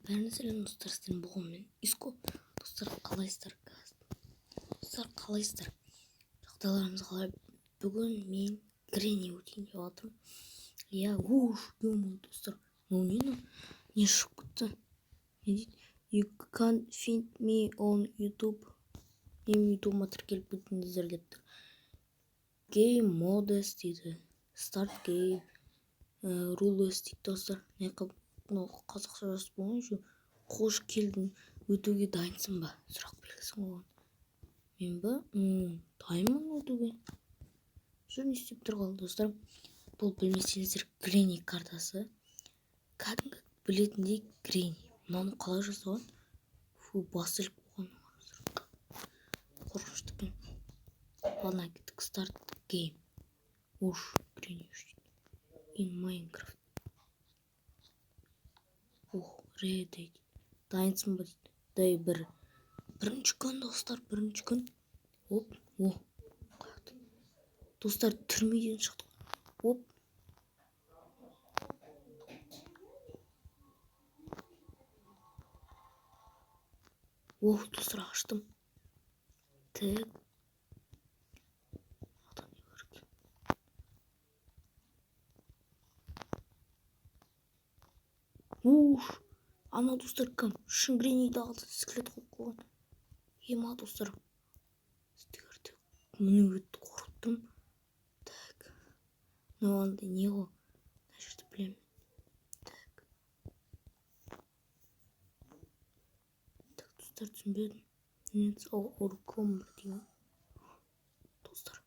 бәріңе сәлем достар, сіздердің болған мен Иско. Достар, қалайсыздар? Достар, қалайсыздар? Жағдайларыңыз қалай? Бүгін мен Гренни өтейін деп жатырмын. Я достар, не шығып кетті? Не дейді? You can't find me on YouTube. Мен ютубыма тіркеліп кеттіңіздер деп тұр. Game modes дейді. Start game rules дейді достар. Не қылып қазақша жазып болған жоқ. Қош келдің, өтуге дайынсың ба? Сұрақ белгісі қойған. Мен ба? Дайынмын өтуге. Жүр, не істеп тұрғалы достар? Бұл білмесеңіздер Гренни картасы. Кәдімгі білетіндей Гренни. Мынаны қалай жасаған? Басы іліп қойған. Қорқынышты екен. Ладно, кеттік. Start game. Гренни in Minecraft. Редейді. Дайынсың ба дейді. Дай бірінші күн достар, бірінші күн. Достар, түрмеден шықтық. Достар, аштым. Так. Ана достар кім? Шын Гренниді алды, скелет қойып қойған. Ема достар. Стегірді. Мұны өтті қорықтым. Так. Мынау не ғой? Мына жерді білемін. Так. Так, достар, түсінбедім. It's overcome деген. Достар.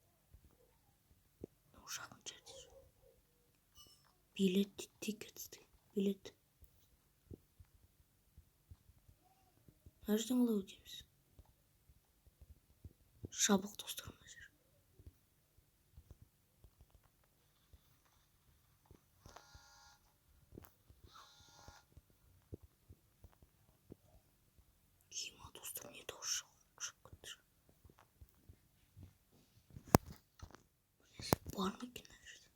Мынау жақын жерде. Билет дейді, тикетсті. Билет. Мына жерден қалай өтеміз? Жабық достар, мына жер. Ема достар, не дауыс шығып кетті. Бар ма екен мына жерде?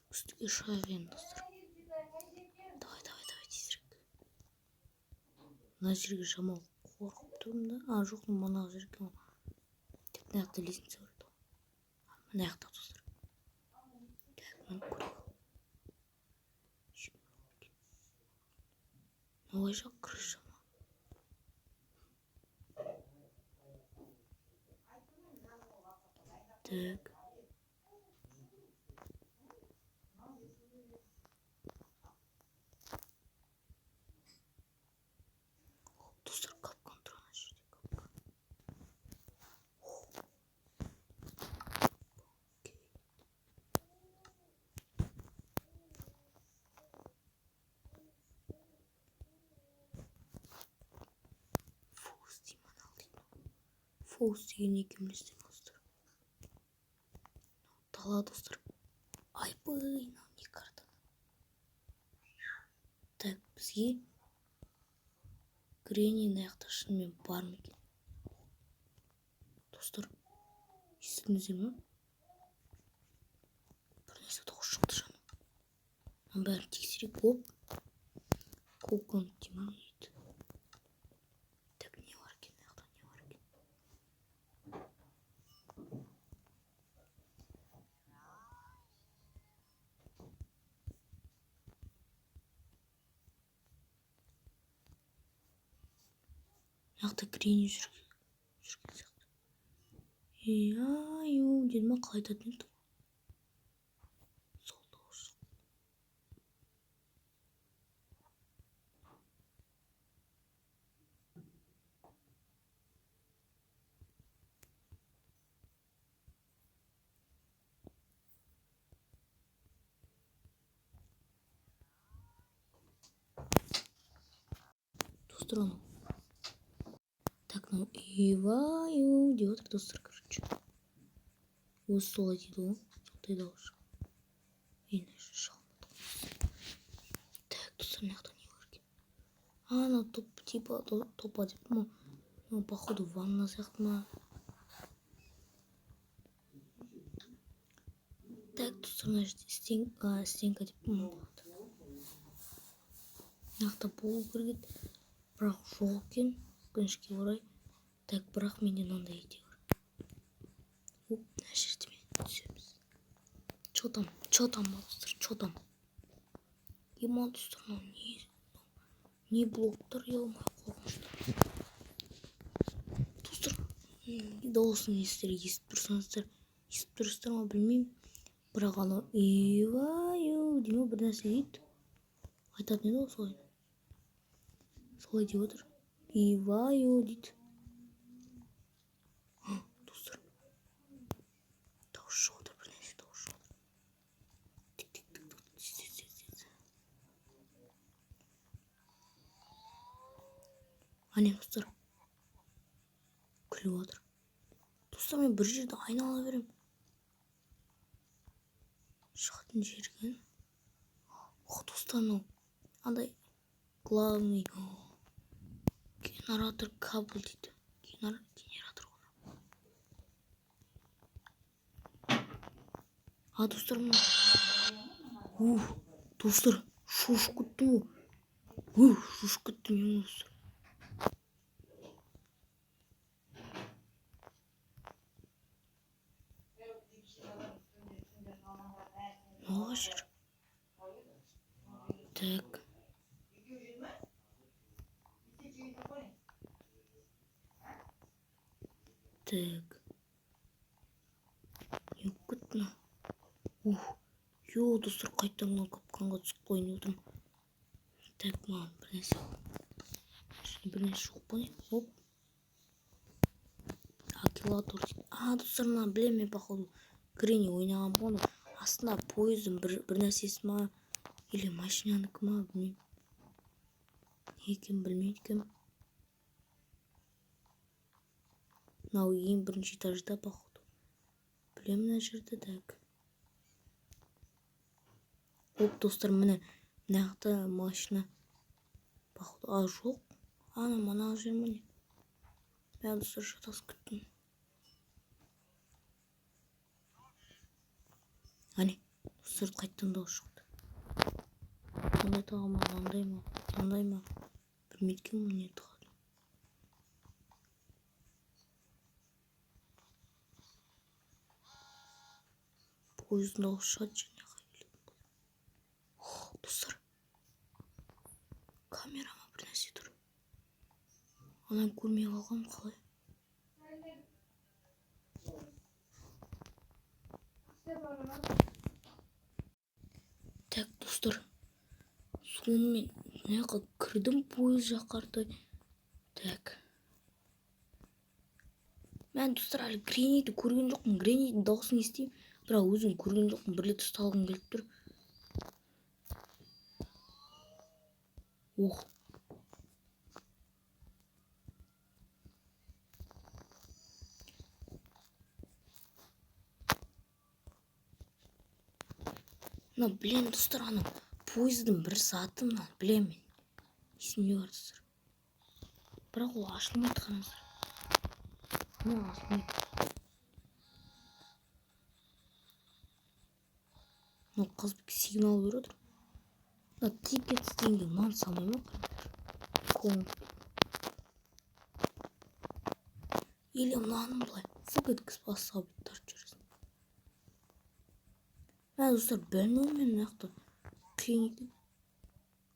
Үстіге шыға беремін достар. Давай тезірек. Мына жерге жамал қорқып тұрмын да. Жоқ, мына жерге. Тек мына жақта лестница бар еді. Мына жақта достар. Мына көрейік. Мына жақ крыша ма? Так. Достар, капкан тұр ана жерде. Фоус деген екем білесіздер достар. Дала достар. Айбай, мынау не карта? Так, бізге Гренни аяқта шынымен бар ма екен? Достар, естідіңіздер ме? Бір нәрсе дауыс шықты жаным. Мына бәрін тексерейік. Кокон деймін дейді. Так, не бар екен? Аяқта не бар екен? Аяқта Гренни жүрген сияқты. Деді ма, қалай айтатын еді? Сол дауыс шықты. Достар, анау. Так, мынау Иваю деп отыр достар, короче. Өзі солай дейді ғой. Сондай дауыс шығады. Енді шалмадық. Ана топ типа топа деп ма? Ну, походу, ванна сияқты ма? Так, достар, мына жерде стенка деп ма? Мынақты болу керек еді, бірақ жоқ екен, өкінішке орай. Так, бірақ менде мынандай идея бар. Мына жерде мен түсеміз. Чё там, достар, чё там? Ема, достар, не блоктар, ема, қорқыныштар. Достар, дауысын естіп тұрсыздар ма білмеймін. Бірақ анау иваю деймін, бір нәрсе дейді. Айтатын еді ғой солай деп отыр. Иваю дейді. Достар, дауыс шығып отыр, бір нәрсе дауыс шығып отыр. Тик. Ане, достар, күліп отыр. Достар, мен бір жерді айнала берем. Шығатын жерге. Достар, мынау андай главный генератор кабель дейді. Генератор ғой. Достар, мынау. Достар, шошып кеттім ғой. Шошып кеттім мен, достар. Мынау жер. Так. Так. Не кеттім. Достар, қайтадан мынау капканға түсіп қойын отырмын. Так, маған бір нәрсе жоқ па не? Оп. Аккумулятор дейді. Достар, мына білем мен, походу, Гренни ойнаған болғанда. Астында поездың бір нәрсесі ма, или машинаныкі ма, білмеймін. Не екен білмейді екенмін. Мынау ең бірінші этажда, походу. Білем мына жерде, так. Оп, достар, міне мынақта машина. Походу, жоқ. Мына жер ма не? Мен, достар, шатасып кеттім. Ане, достар, қайттан дауыс шықты. Мындай тағама, мындай ма? Білмейді екенмін не тағады. Поездың дауыс шығады және қайылып. Достар, камерама бір нәрсе тұр. Анан көрмей қалғам қалай. Так, достар, сонымен мынақа кірдім поезд жақардай. Так. Мен, достар, әлі Гренниді көрген жоқпын. Греннидің дауысын естеймін, бірақ өзім көрген жоқпын. Бір рет ұсталғым келіп тұр. Білем, достар, ана поездың бір заты мына, білем мен. Есімде бар, достар. Бірақ ол ашылмайды, қараңыздар. Ашылмайды. Мынау қазбек сигнал беріп отыр. Мына тикет істегенге мынаны салмай ма, қараңыздар. Или мынаны былай фук еткізіп басқа тарт жүресің. Достар, білмеймін мен мынақты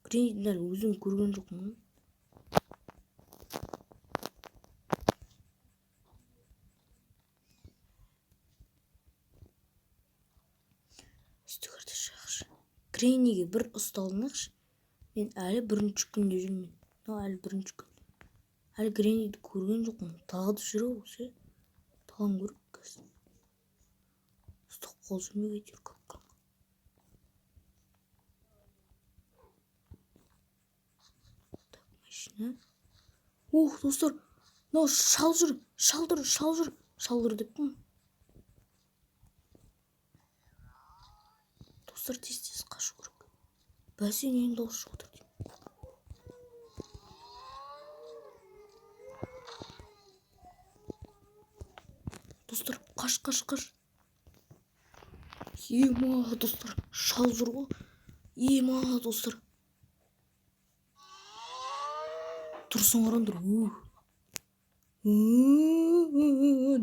Гренниді өзім көрген жоқпын. Үстігірді шақшы. Гренниге бір ұсталынақшы. Мен әлі бірінші күнде жүрмін. Әлі бірінші күн. Әлі Гренниді көрген жоқпын. Тағды жүрі осы. Тағын көріп көзім. Ұстық қол жүрмек етер көпкен. Так, машина. Достар, мынау шалдыр деп пін. Достар, тез қашу керек. Бәсе нең дауыс шығып отыр деймін. қаш. Ема достар, шалып жүр ғой. Ема достар. Тұрсын қараңдар.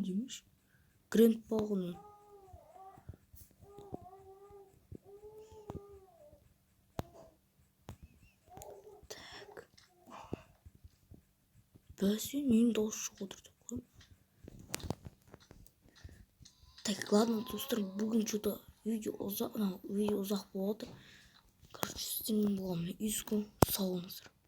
Демеш. Грэнд бағыны. Так. Бәсе, менің дауыс шығып отыр деп қойым. Так, ладно, достар, бүгін что-то видео ұзақ болып отыр. Короче, істемейін болғанмын. Үйскі, сау болыңыздар.